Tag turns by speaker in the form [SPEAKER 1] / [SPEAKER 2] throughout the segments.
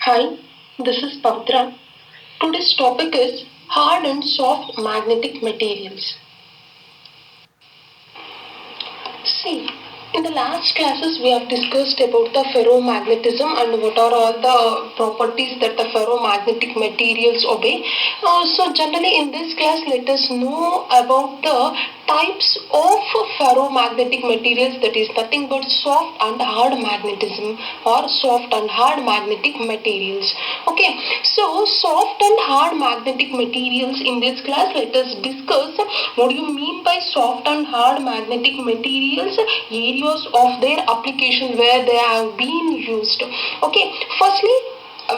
[SPEAKER 1] Hi, this is Pavitra. Today's topic is hard and soft magnetic materials. See, in the last classes we have discussed about the ferromagnetism and what are all the properties that the ferromagnetic materials obey. So generally in this class let us know about the types of ferromagnetic materials, that is nothing but soft and hard magnetism or soft and hard magnetic materials. Okay, so soft and hard magnetic materials, in this class let us discuss what do you mean by soft and hard magnetic materials, areas of their application where they have been used. Okay, firstly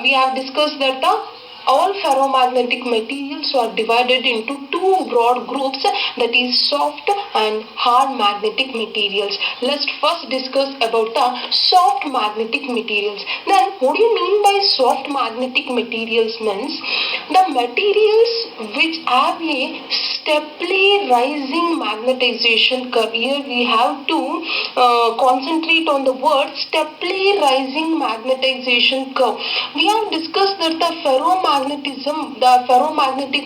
[SPEAKER 1] we have discussed that the all ferromagnetic materials are divided into two broad groups, that is soft and hard magnetic materials. Let's first discuss about the soft magnetic materials. Then what do you mean by soft magnetic materials? Means the materials which have a steeply rising magnetization curve. Here we have to concentrate on the word steeply rising magnetization curve. We have discussed that the ferromagnetic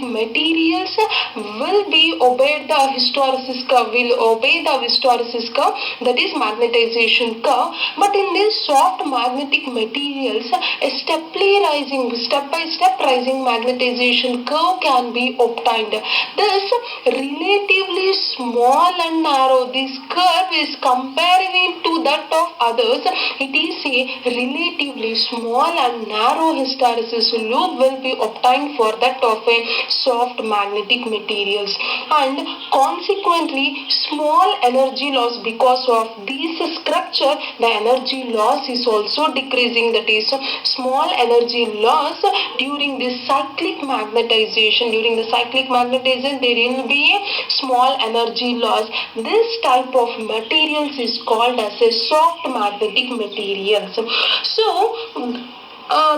[SPEAKER 1] materials will be obeyed the hysteresis curve, will obey the hysteresis curve, that is magnetization curve. But in this soft magnetic materials, a step by step rising magnetization curve can be obtained. This relatively small and narrow, this curve is comparing to that of others. It is a relatively small and narrow hysteresis loop will be obtained for that of a soft magnetic materials, and consequently small energy loss. Because of this structure, the energy loss is also decreasing, that is small energy loss during this cyclic magnetization. During the cyclic magnetization there will be a small energy loss. This type of materials is called as a soft magnetic materials. So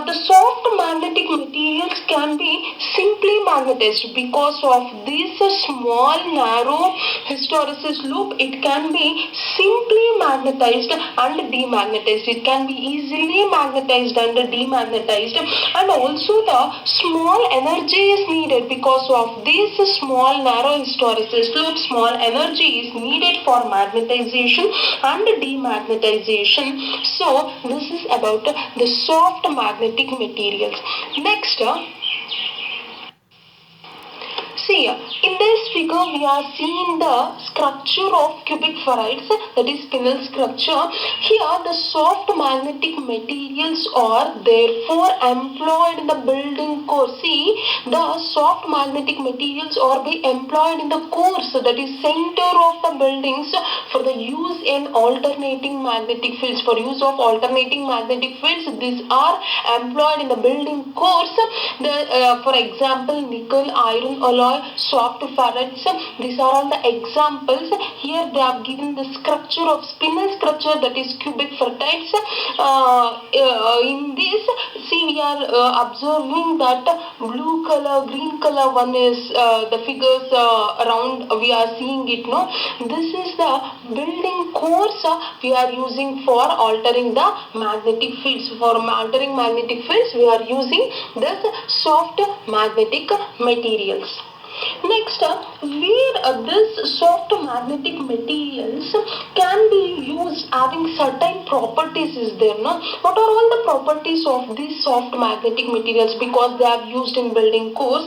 [SPEAKER 1] the soft magnetic materials can be simply magnetized. Because of this small narrow hysteresis loop, it can be simply magnetized and demagnetized. It can be easily magnetized and demagnetized, and also the small energy is needed. Because of this small narrow hysteresis loop, small energy is needed for magnetization and demagnetization. So this is about the soft magnetic materials. Next, see, in this figure we are seeing the structure of cubic ferrites, that is spinel structure. Here the soft magnetic materials are therefore employed in the building core. See, the soft magnetic materials are be employed in the cores, that is center of the buildings, for the use in alternating magnetic fields. For use of alternating magnetic fields, these are employed in the building cores. For example, nickel, iron alloy, soft ferrites. These are all the examples. Here they have given the structure of spinel structure, that is cubic ferrites. In this, see, we are observing that blue color, green color one is the figures around. We are seeing it. No, this is the building cores we are using for altering the magnetic fields. For altering magnetic fields, we are using this soft magnetic materials. Next, where this soft magnetic materials can be used having certain properties is there. No? What are all the properties of these soft magnetic materials? Because they are used in building cores,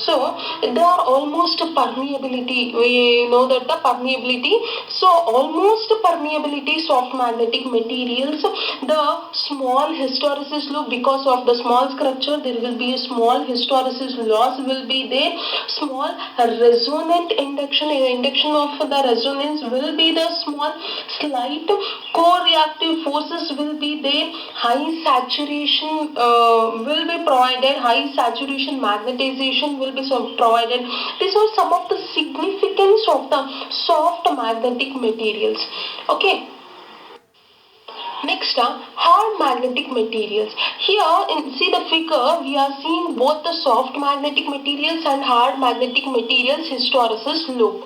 [SPEAKER 1] so they are almost permeability. We know that the permeability. So almost permeability soft magnetic materials. The small hysteresis loop, because of the small structure, there will be a small hysteresis loss will be there. Small resonant induction of the resonance will be the small. Slight co-reactive forces will be there. High saturation will be provided. High saturation magnetization will be provided. These are some of the significance of the soft magnetic materials. Okay. Next, hard magnetic materials. Here, see the figure, we are seeing both the soft magnetic materials and hard magnetic materials hysteresis loop.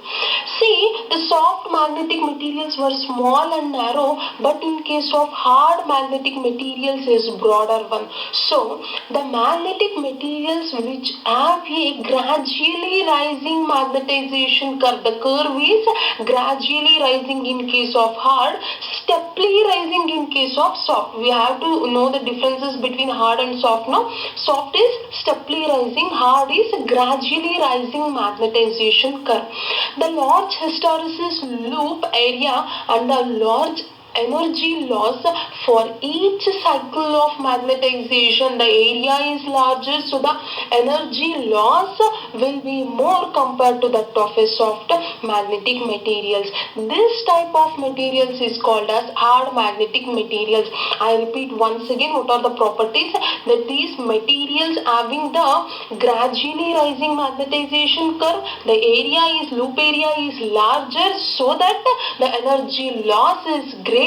[SPEAKER 1] See, the soft magnetic materials were small and narrow, but in case of hard magnetic materials is broader one. So, the magnetic materials which have a gradually rising magnetization curve, the curve is gradually rising in case of hard, steply rising in case of soft. We have to know the differences between hard and soft now. Soft is steply rising, hard is gradually rising magnetization curve. The large hysteresis loop area and the large energy loss for each cycle of magnetization. The area is larger, so the energy loss will be more compared to that of a soft magnetic materials. This type of materials is called as hard magnetic materials. I repeat once again, what are the properties? That these materials having the gradually rising magnetization curve, the loop area is larger, so that the energy loss is greater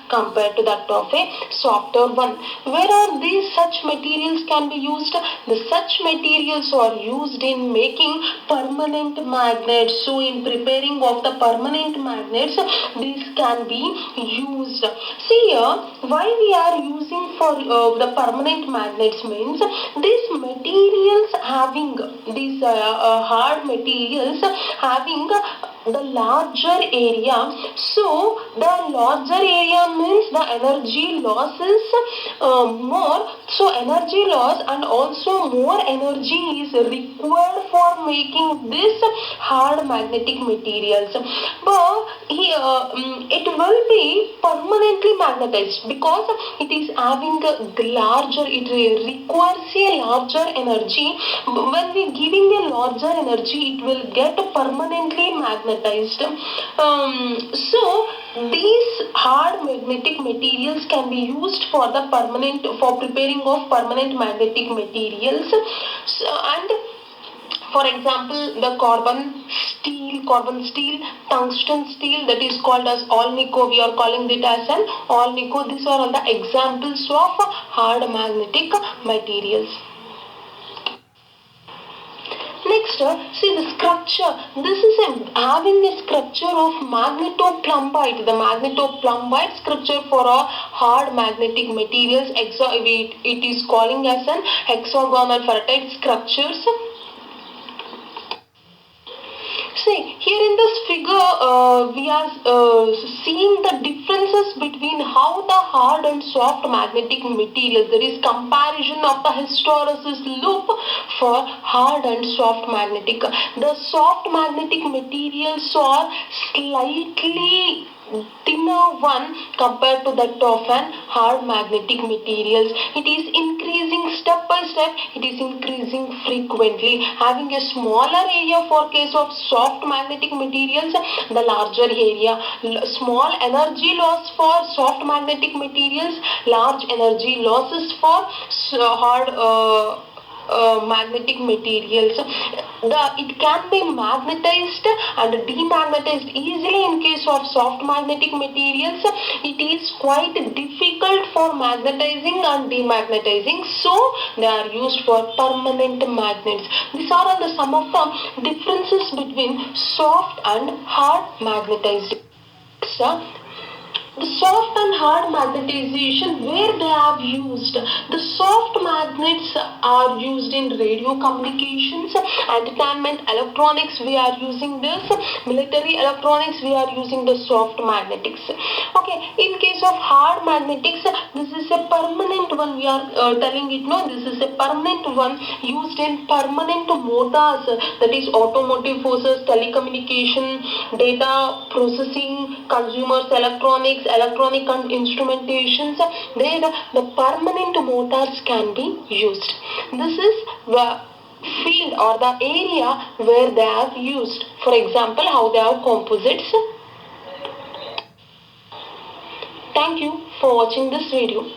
[SPEAKER 1] compared to that of a softer one. Where are these such materials can be used? The such materials are used in making permanent magnets. So in preparing of the permanent magnets, these can be used. See here, why we are using for the permanent magnets means these materials having these hard materials having the larger area. So the larger area means the energy loss is more. So energy loss and also more energy is required for making this hard magnetic materials. But here it will be permanently magnetized because it is having a larger, it requires a larger energy. When we giving a larger energy, it will get permanently magnetized. So these hard magnetic materials can be used for the for preparing of permanent magnetic materials. So, and for example, the carbon steel, tungsten steel, that is called as Alnico. We are calling it as an Alnico. These are all the examples of hard magnetic materials. Next, see the structure. This is having a structure of magnetoplumbite. The magnetoplumbite structure for a hard magnetic materials. It is calling as an hexagonal ferrite structures. See, here in this figure, we are seeing the differences between how the hard and soft magnetic materials. There is comparison of the hysteresis loop for hard and soft magnetic. The soft magnetic materials are slightly thinner one compared to that of an hard magnetic materials. It is increasing step by step, it is increasing frequently, having a smaller area for case of soft magnetic materials, the larger area. Small energy loss for soft magnetic materials, large energy losses for hard magnetic materials. It can be magnetized and demagnetized easily in case of soft magnetic materials. It is quite difficult for magnetizing and demagnetizing, so they are used for permanent magnets. These are all the some of the differences between soft and hard magnetized. The soft and hard magnetization, where they have used. The soft magnets are used in radio communications, entertainment, electronics, we are using this. Military electronics, we are using the soft magnetics. Okay, in case of hard magnetics, this is a permanent one. We are telling it, no, this is a permanent one used in permanent motors, that is automotive forces, telecommunication, data processing, consumers, electronics, electronic and instrumentations. There the permanent motors can be used. This is the field or the area where they are used. For example, how they are composites. Thank you for watching this video.